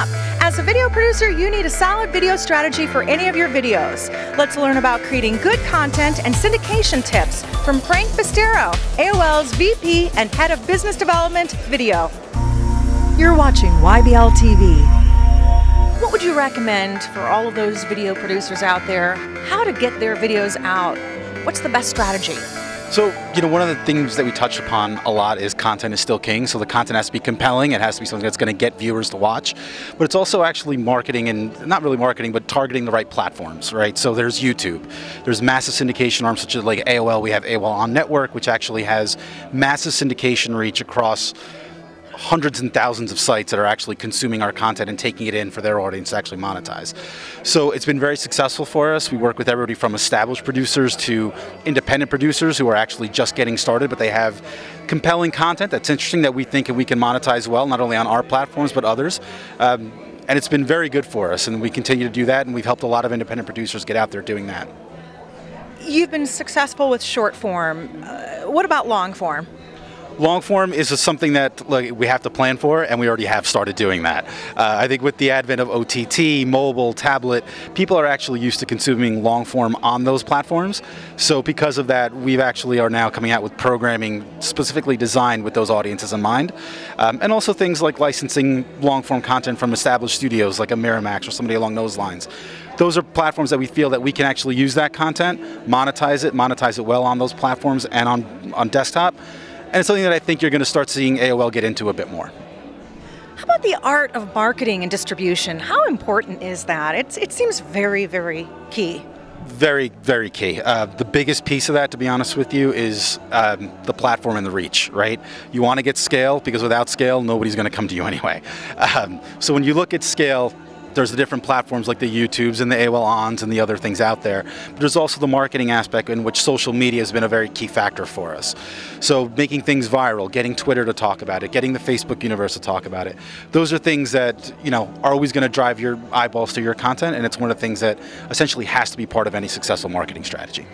up. As a video producer, you need a solid video strategy for any of your videos. Let's learn about creating good content and syndication tips from Frank Besteiro, AOL's VP and Head of Business Development Video. You're watching YBL TV. What would you recommend for all of those video producers out there? How to get their videos out? What's the best strategy? So, one of the things that we touch upon a lot is content is still king. So the content has to be compelling. It has to be something that's going to get viewers to watch. But it's also actually marketing, and not really marketing, but targeting the right platforms, right? So there's YouTube. There's massive syndication arms such as like AOL. We have AOL on Network, which actually has massive syndication reach across hundreds and thousands of sites that are actually consuming our content and taking it in for their audience to actually monetize. So it's been very successful for us. We work with everybody from established producers to independent producers who are actually just getting started, but they have compelling content that's interesting that we think we can monetize well, not only on our platforms, but others. And it's been very good for us, and we continue to do that, and we've helped a lot of independent producers get out there doing that. You've been successful with short form. What about long form? Long form is something that we have to plan for, and we already have started doing that. I think with the advent of OTT, mobile, tablet, people are actually used to consuming long form on those platforms. So because of that, we've actually are now coming out with programming specifically designed with those audiences in mind. And also things like licensing long form content from established studios like a Miramax or somebody along those lines. Those are platforms that we feel that we can actually use that content, monetize it well on those platforms and on desktop. And it's something that I think you're going to start seeing AOL get into a bit more. How about the art of marketing and distribution? How important is that? It seems very, very key. Very, very key. The biggest piece of that, to be honest with you, is the platform and the reach, right? You want to get scale, because without scale, nobody's going to come to you anyway. So when you look at scale, there's the different platforms like the YouTubes and the AOL ONs and the other things out there. But there's also the marketing aspect in which social media has been a very key factor for us. So making things viral, getting Twitter to talk about it, getting the Facebook universe to talk about it. Those are things that, are always going to drive your eyeballs to your content, and it's one of the things that essentially has to be part of any successful marketing strategy.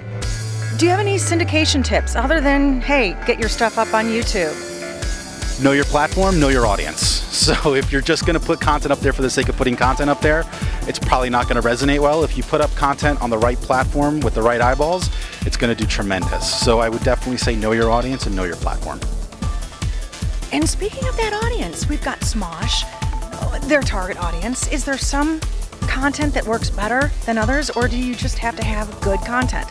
Do you have any syndication tips other than, hey, get your stuff up on YouTube? Know your platform, know your audience. So if you're just going to put content up there for the sake of putting content up there, it's probably not going to resonate well. If you put up content on the right platform with the right eyeballs, it's going to do tremendous. So I would definitely say know your audience and know your platform. And speaking of that audience, we've got Smosh, their target audience. Is there some content that works better than others, or do you just have to have good content?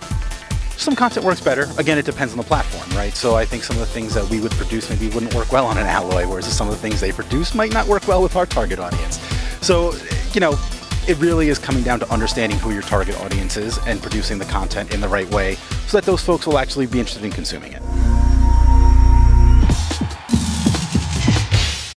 Some content works better. Again, it depends on the platform, right? So I think some of the things that we would produce maybe wouldn't work well on an Alloy, whereas some of the things they produce might not work well with our target audience. So, it really is coming down to understanding who your target audience is and producing the content in the right way so that those folks will actually be interested in consuming it.